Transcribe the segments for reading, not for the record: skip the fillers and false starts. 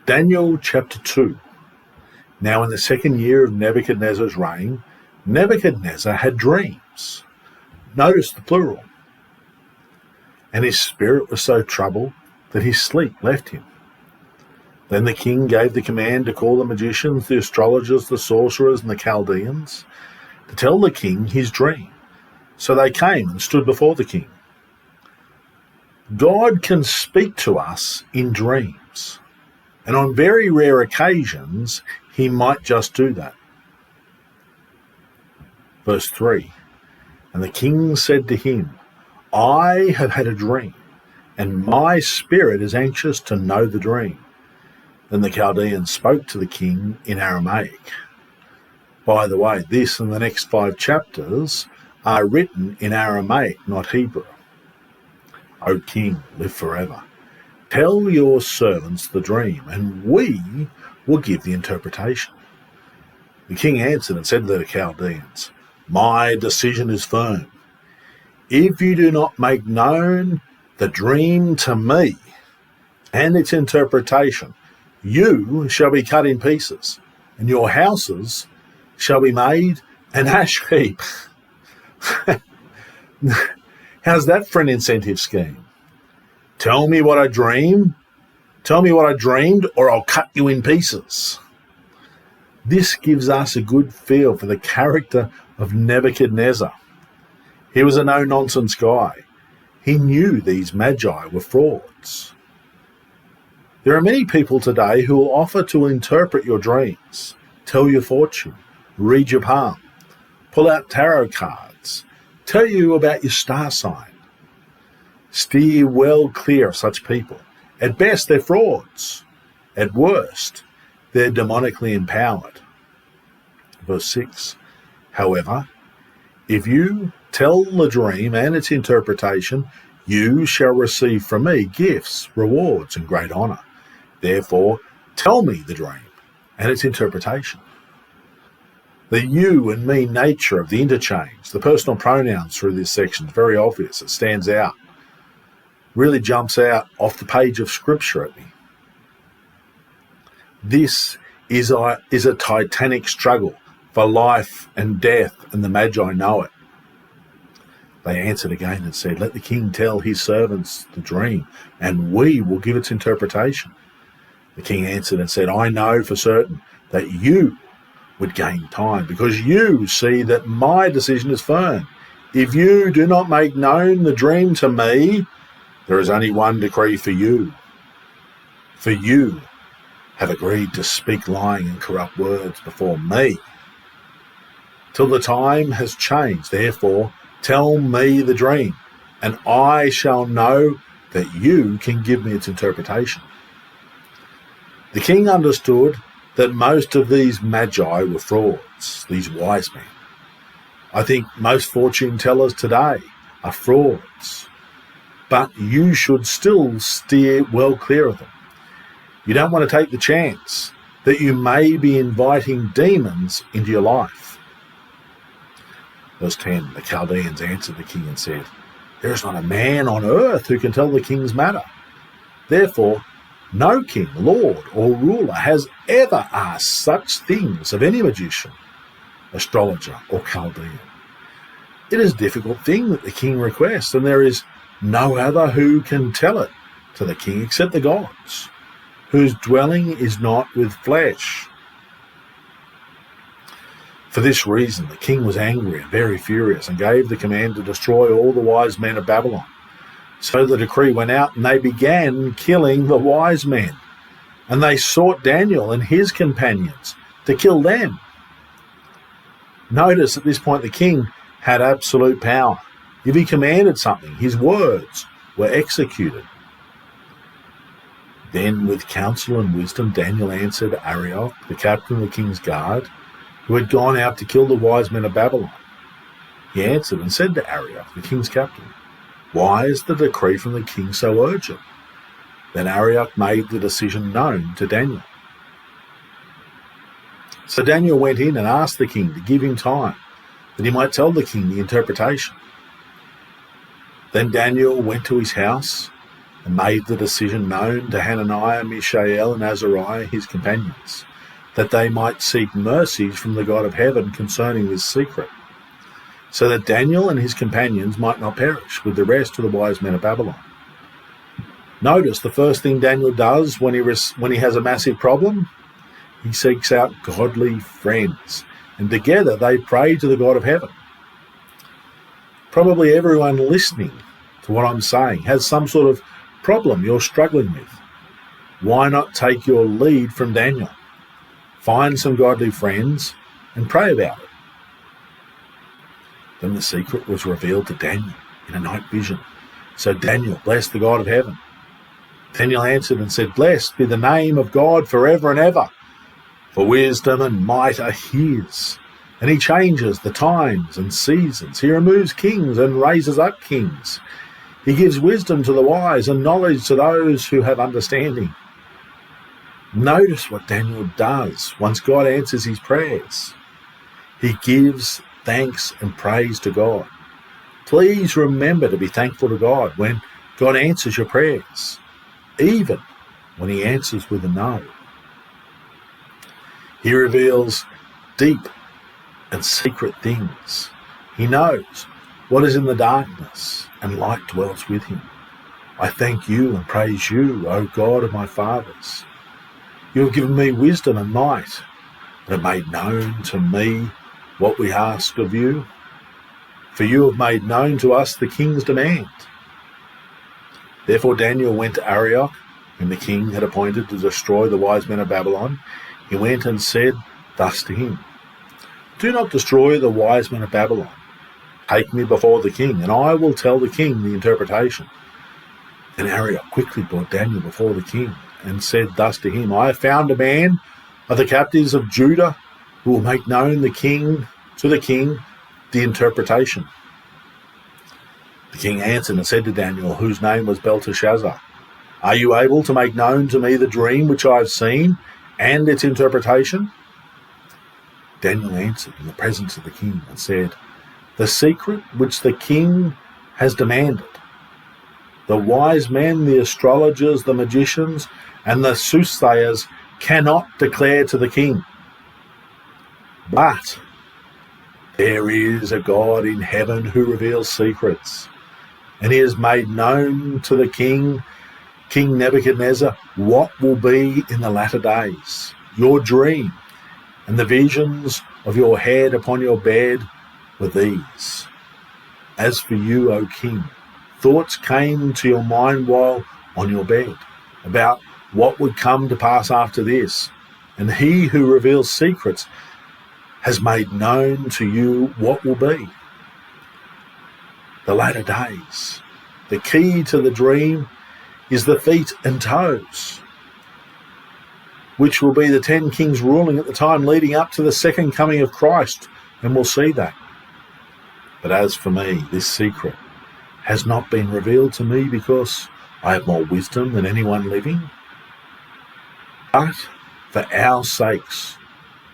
Daniel chapter 2. Now in the second year of Nebuchadnezzar's reign, Nebuchadnezzar had dreams. Notice the plural. And his spirit was so troubled that his sleep left him. Then the king gave the command to call the magicians, the astrologers, the sorcerers, and the Chaldeans, to tell the king his dream. So they came and stood before the king. God can speak to us in dreams, and on very rare occasions, he might just do that. Verse 3, and the king said to him, I have had a dream, and my spirit is anxious to know the dream. Then the Chaldeans spoke to the king in Aramaic. By the way, this and the next 5 chapters are written in Aramaic, not Hebrew. O king, live forever. Tell your servants the dream, and we will give the interpretation. The king answered and said to the Chaldeans, my decision is firm. If you do not make known the dream to me and its interpretation, you shall be cut in pieces, and your houses shall be made an ash heap. How's that for an incentive scheme? Tell me what I dream. Tell me what I dreamed, or I'll cut you in pieces. This gives us a good feel for the character of Nebuchadnezzar. He was a no-nonsense guy. He knew these Magi were frauds. There are many people today who will offer to interpret your dreams, tell your fortune, read your palm, pull out tarot cards, tell you about your star sign. Steer well clear of such people. At best, they're frauds. At worst, they're demonically empowered. Verse 6, however, if you tell the dream and its interpretation, you shall receive from me gifts, rewards, and great honour. Therefore, tell me the dream and its interpretation. The you and me nature of the interchange, the personal pronouns through this section is very obvious. It stands out. Really jumps out off the page of Scripture at me. This is a titanic struggle for life and death, and the Magi know it. They answered again and said, let the king tell his servants the dream, and we will give its interpretation. The king answered and said, I know for certain that you would gain time, because you see that my decision is firm. If you do not make known the dream to me, there is only one decree for you. For you have agreed to speak lying and corrupt words before me, till the time has changed. Therefore, tell me the dream, and I shall know that you can give me its interpretation. The king understood that most of these Magi were frauds, these wise men. I think most fortune tellers today are frauds, but you should still steer well clear of them. You don't want to take the chance that you may be inviting demons into your life. Verse 10, the Chaldeans answered the king and said, there is not a man on earth who can tell the king's matter. Therefore, no king, lord, or ruler has ever asked such things of any magician, astrologer, or Chaldean. It is a difficult thing that the king requests, and there is no other who can tell it to the king except the gods, whose dwelling is not with flesh. For this reason, the king was angry and very furious, and gave the command to destroy all the wise men of Babylon. So the decree went out, and they began killing the wise men. And they sought Daniel and his companions to kill them. Notice at this point the king had absolute power. If he commanded something, his words were executed. Then with counsel and wisdom, Daniel answered Arioch, the captain of the king's guard, who had gone out to kill the wise men of Babylon. He answered and said to Arioch, the king's captain, why is the decree from the king so urgent? Then Arioch made the decision known to Daniel. So Daniel went in and asked the king to give him time, that he might tell the king the interpretation. Then Daniel went to his house and made the decision known to Hananiah, Mishael, and Azariah, his companions, that they might seek mercies from the God of heaven concerning this secret, so that Daniel and his companions might not perish with the rest of the wise men of Babylon. Notice the first thing Daniel does when he has a massive problem, he seeks out godly friends, and together they pray to the God of heaven. Probably everyone listening to what I'm saying has some sort of problem you're struggling with. Why not take your lead from Daniel? Find some godly friends and pray about it. Then the secret was revealed to Daniel in a night vision. So Daniel blessed the God of heaven. Daniel answered and said, "Blessed be the name of God forever and ever, for wisdom and might are his. And he changes the times and seasons. He removes kings and raises up kings. He gives wisdom to the wise and knowledge to those who have understanding." Notice what Daniel does once God answers his prayers. He gives thanks and praise to God. Please remember to be thankful to God when God answers your prayers, even when he answers with a no. He reveals deep and secret things. He knows what is in the darkness, and light dwells with him. I thank you and praise you, O God of my fathers. You have given me wisdom and might, and have made known to me what we ask of you. For you have made known to us the king's demand. Therefore Daniel went to Arioch, whom the king had appointed to destroy the wise men of Babylon. He went and said thus to him, "Do not destroy the wise men of Babylon. Take me before the king, and I will tell the king the interpretation." Then Arioch quickly brought Daniel before the king, and said thus to him, "I have found a man of the captives of Judah who will make known to the king the interpretation." The king answered and said to Daniel, whose name was Belteshazzar, "Are you able to make known to me the dream which I have seen and its interpretation?" Daniel answered in the presence of the king and said, "The secret which the king has demanded, the wise men, the astrologers, the magicians, and the soothsayers cannot declare to the king. But there is a God in heaven who reveals secrets, and he has made known to the king, King Nebuchadnezzar, what will be in the latter days. Your dream and the visions of your head upon your bed were these. As for you, O king, thoughts came to your mind while on your bed about what would come to pass after this, and he who reveals secrets has made known to you what will be. The latter days. The key to the dream is the feet and toes, which will be the 10 kings ruling at the time leading up to the second coming of Christ, and we'll see that. But as for me, this secret has not been revealed to me because I have more wisdom than anyone living, but for our sakes,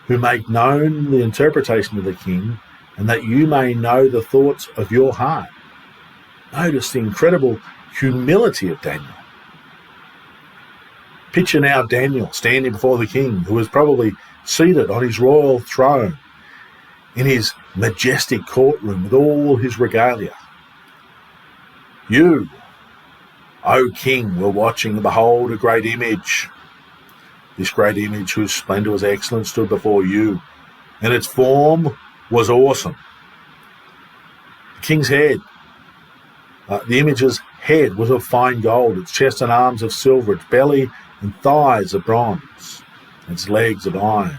who make known the interpretation of the king, and that you may know the thoughts of your heart." Notice the incredible humility of Daniel. Picture now Daniel standing before the king, who is probably seated on his royal throne in his majestic courtroom with all his regalia. You, O king, were watching and behold a great image. This great image, whose splendour was excellent, stood before you, and its form was awesome. The king's head, the image's head was of fine gold, its chest and arms of silver, its belly and thighs of bronze, its legs of iron,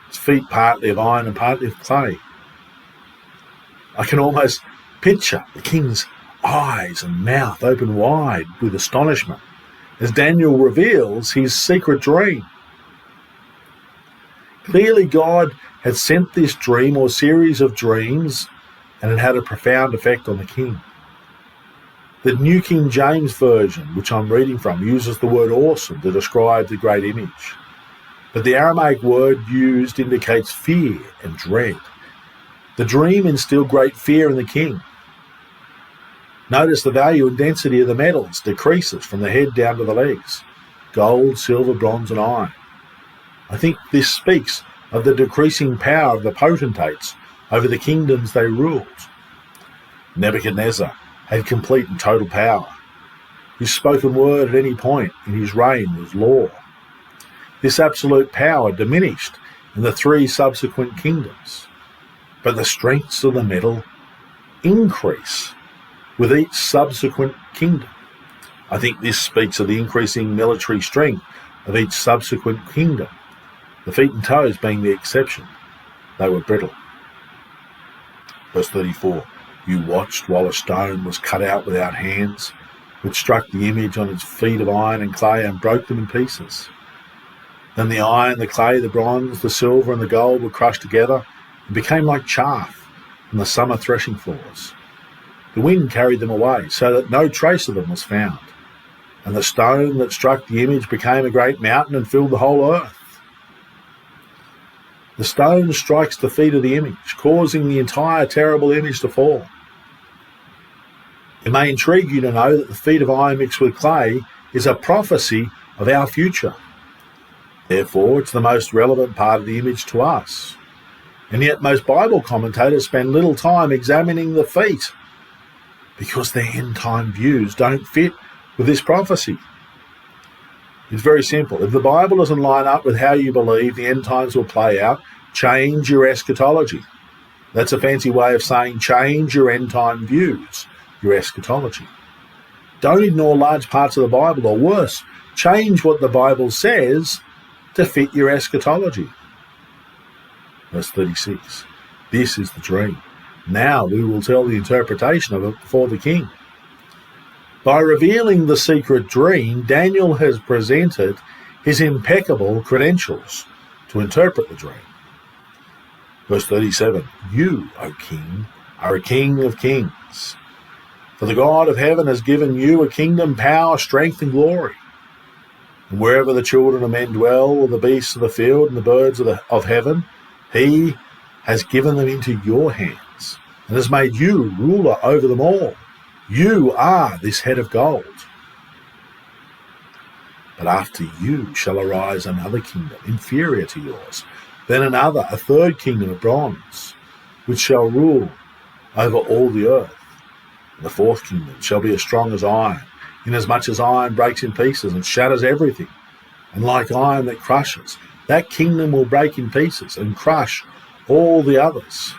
its feet partly of iron and partly of clay. I can almost picture the king's eyes and mouth open wide with astonishment as Daniel reveals his secret dream. Clearly God had sent this dream or series of dreams, and it had a profound effect on the king. The New King James Version, which I'm reading from, uses the word awesome to describe the great image. But the Aramaic word used indicates fear and dread. The dream instilled great fear in the king. Notice the value and density of the metals decreases from the head down to the legs. Gold, silver, bronze and iron. I think this speaks of the decreasing power of the potentates over the kingdoms they ruled. Nebuchadnezzar had complete and total power. His spoken word at any point in his reign was law. This absolute power diminished in the 3 subsequent kingdoms, but the strengths of the metal increase with each subsequent kingdom. I think this speaks of the increasing military strength of each subsequent kingdom, the feet and toes being the exception. They were brittle. Verse 34, you watched while a stone was cut out without hands, which struck the image on its feet of iron and clay and broke them in pieces. Then the iron, the clay, the bronze, the silver and the gold were crushed together and became like chaff on the summer threshing floors. The wind carried them away so that no trace of them was found. And the stone that struck the image became a great mountain and filled the whole earth. The stone strikes the feet of the image, causing the entire terrible image to fall. It may intrigue you to know that the feet of iron mixed with clay is a prophecy of our future. Therefore, it's the most relevant part of the image to us. And yet most Bible commentators spend little time examining the feet because their end-time views don't fit with this prophecy. It's very simple. If the Bible doesn't line up with how you believe the end times will play out, change your eschatology. That's a fancy way of saying change your end-time views, your eschatology. Don't ignore large parts of the Bible, or worse, change what the Bible says to fit your eschatology. Verse 36, this is the dream. Now we will tell the interpretation of it before the king. By revealing the secret dream, Daniel has presented his impeccable credentials to interpret the dream. Verse 37, you, O king, are a king of kings. For the God of heaven has given you a kingdom, power, strength and glory. And wherever the children of men dwell, or the beasts of the field and the birds of heaven, he has given them into your hands and has made you ruler over them all. You are this head of gold. But after you shall arise another kingdom, inferior to yours, then another, a third kingdom of bronze, which shall rule over all the earth. And the fourth kingdom shall be as strong as iron, inasmuch as iron breaks in pieces and shatters everything. And like iron that crushes, that kingdom will break in pieces and crush all the others.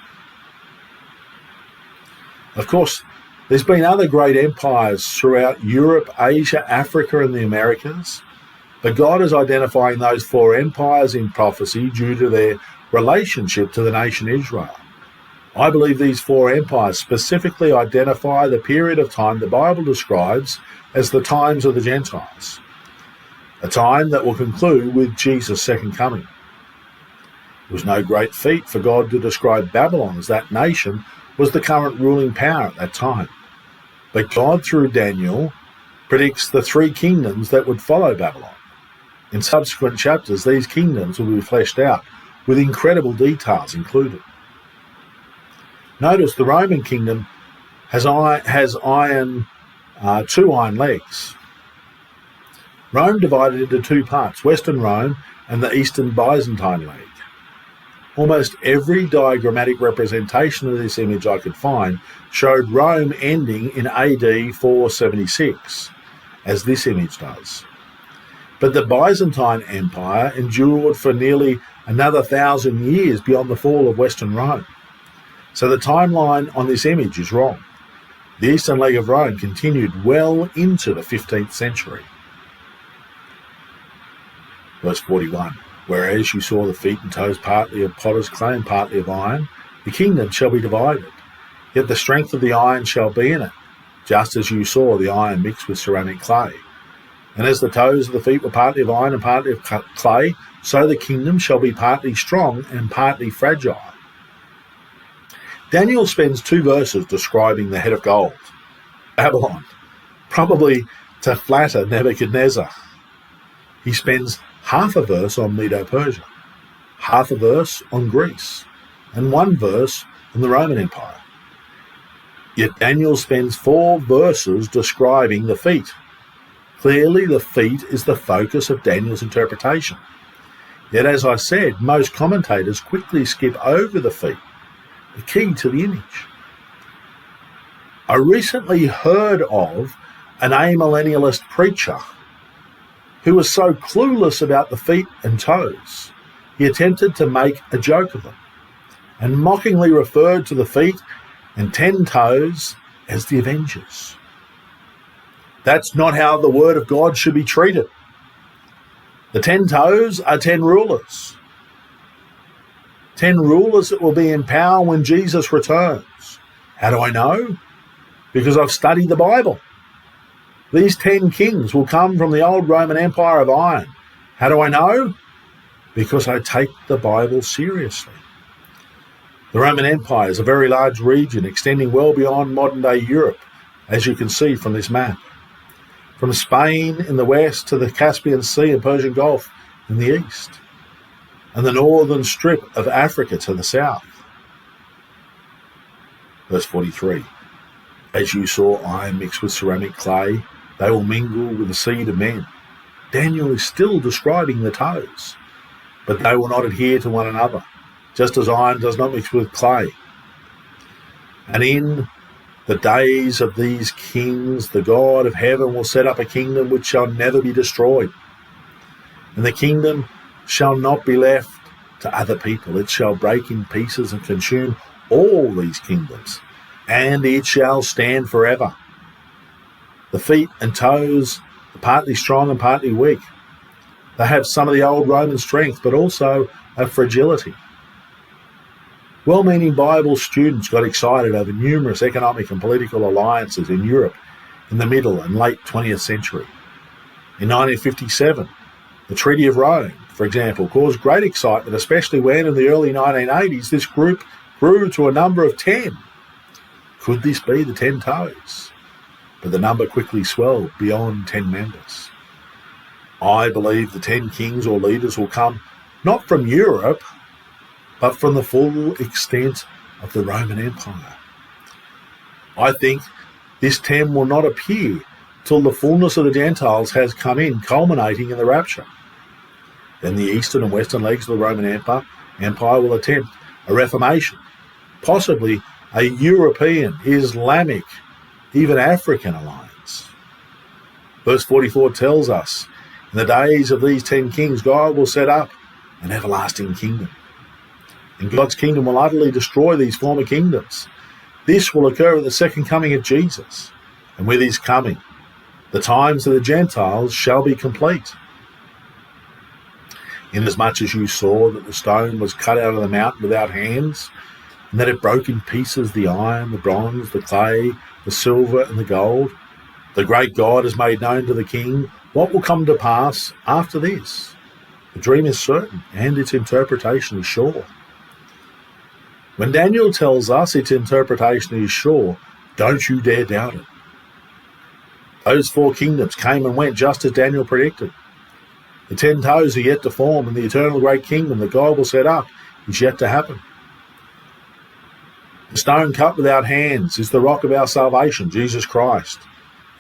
Of course, there's been other great empires throughout Europe, Asia, Africa and the Americas, but God is identifying those 4 empires in prophecy due to their relationship to the nation Israel. I believe these 4 empires specifically identify the period of time the Bible describes as the times of the Gentiles, a time that will conclude with Jesus' second coming. It was no great feat for God to describe Babylon as that nation was the current ruling power at that time. But God, through Daniel, predicts the 3 kingdoms that would follow Babylon. In subsequent chapters, these kingdoms will be fleshed out, with incredible details included. Notice the Roman kingdom has 2 iron legs. Rome divided into 2 parts, Western Rome and the Eastern Byzantine leg. Almost every diagrammatic representation of this image I could find showed Rome ending in AD 476, as this image does. But the Byzantine Empire endured for nearly another 1,000 years beyond the fall of Western Rome. So the timeline on this image is wrong. The eastern leg of Rome continued well into the 15th century. Verse 41, whereas you saw the feet and toes partly of potter's clay and partly of iron, the kingdom shall be divided. Yet the strength of the iron shall be in it, just as you saw the iron mixed with ceramic clay. And as the toes of the feet were partly of iron and partly of clay, so the kingdom shall be partly strong and partly fragile. Daniel spends 2 verses describing the head of gold, Babylon, probably to flatter Nebuchadnezzar. He spends half a verse on Medo-Persia, half a verse on Greece, and 1 verse on the Roman Empire. Yet Daniel spends 4 verses describing the feet. Clearly, the feet is the focus of Daniel's interpretation. Yet, as I said, most commentators quickly skip over the feet, the key to the image. I recently heard of an amillennialist preacher who was so clueless about the feet and toes, he attempted to make a joke of them and mockingly referred to the feet and 10 toes as the Avengers. That's not how the Word of God should be treated. The 10 toes are 10 rulers. 10 rulers that will be in power when Jesus returns. How do I know? Because I've studied the Bible. These 10 kings will come from the old Roman Empire of iron. How do I know? Because I take the Bible seriously. The Roman Empire is a very large region extending well beyond modern-day Europe, as you can see from this map. From Spain in the west to the Caspian Sea and Persian Gulf in the east, and the northern strip of Africa to the south. Verse 43, as you saw iron mixed with ceramic clay, they will mingle with the seed of men. Daniel is still describing the toes, but they will not adhere to one another, just as iron does not mix with clay. And in the days of these kings, the God of heaven will set up a kingdom which shall never be destroyed. And the kingdom shall not be left to other people. It shall break in pieces and consume all these kingdoms, and it shall stand forever. The feet and toes are partly strong and partly weak. They have some of the old Roman strength, but also a fragility. Well-meaning Bible students got excited over numerous economic and political alliances in Europe in the middle and late 20th century. In 1957, the Treaty of Rome, for example, caused great excitement, especially when in the early 1980s this group grew to a number of 10. Could this be the 10 toes? But the number quickly swelled beyond 10 members. I believe the 10 kings or leaders will come not from Europe, but from the full extent of the Roman Empire. I think this 10 will not appear till the fullness of the Gentiles has come in, culminating in the rapture. Then the eastern and western legs of the Roman Empire will attempt a reformation, possibly a European, Islamic, even African alliance. Verse 44 tells us, in the days of these 10 kings, God will set up an everlasting kingdom. And God's kingdom will utterly destroy these former kingdoms. This will occur at the second coming of Jesus. And with his coming, the times of the Gentiles shall be complete. Inasmuch as you saw that the stone was cut out of the mountain without hands, and that it broke in pieces the iron, the bronze, the clay, the silver, and the gold, the great God has made known to the king what will come to pass after this. The dream is certain, and its interpretation is sure. When Daniel tells us its interpretation is sure, don't you dare doubt it. Those 4 kingdoms came and went just as Daniel predicted. The 10 toes are yet to form, and the eternal great kingdom that God will set up is yet to happen. The stone cut without hands is the rock of our salvation, Jesus Christ.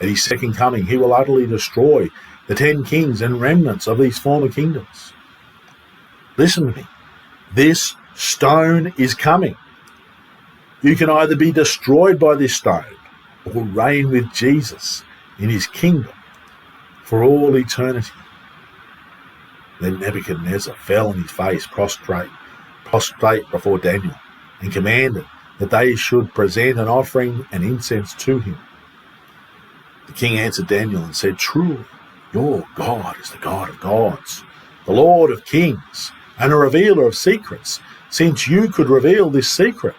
At his second coming, he will utterly destroy the 10 kings and remnants of these former kingdoms. Listen to me. This stone is coming. You can either be destroyed by this stone or reign with Jesus in his kingdom for all eternity. Then Nebuchadnezzar fell on his face, prostrate before Daniel, and commanded that they should present an offering and incense to him. The king answered Daniel and said, truly, your God is the God of gods, the Lord of kings, and a revealer of secrets, since you could reveal this secret.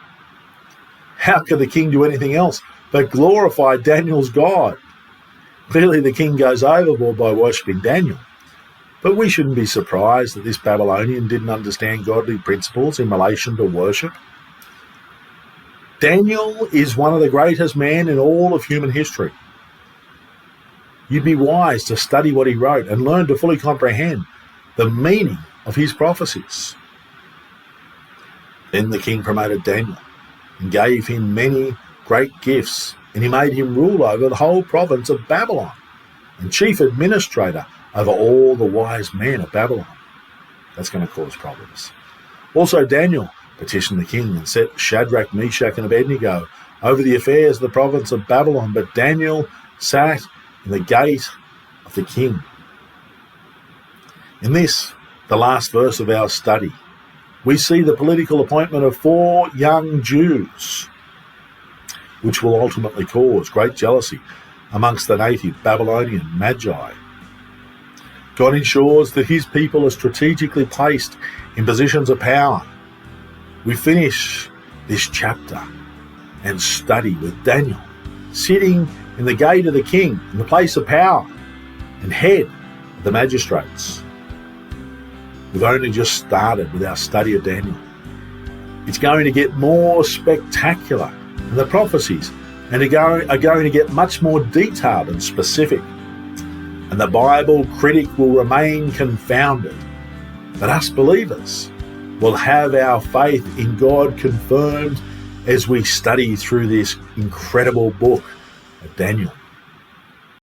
How could the king do anything else but glorify Daniel's God? Clearly the king goes overboard by worshipping Daniel. But we shouldn't be surprised that this Babylonian didn't understand godly principles in relation to worship. Daniel is one of the greatest men in all of human history. You'd be wise to study what he wrote and learn to fully comprehend the meaning of his prophecies. Then the king promoted Daniel and gave him many great gifts, and he made him rule over the whole province of Babylon and chief administrator over all the wise men of Babylon. That's going to cause problems. Also, Daniel petitioned the king and set Shadrach, Meshach, and Abednego over the affairs of the province of Babylon, but Daniel sat in the gate of the king. In this, the last verse of our study, we see the political appointment of 4 young Jews, which will ultimately cause great jealousy amongst the native Babylonian Magi. God ensures that his people are strategically placed in positions of power. We finish this chapter and study with Daniel sitting in the gate of the king, in the place of power, and head of the magistrates. We've only just started with our study of Daniel. It's going to get more spectacular, and the prophecies are going to get much more detailed and specific. And the Bible critic will remain confounded. But us believers will have our faith in God confirmed as we study through this incredible book of Daniel.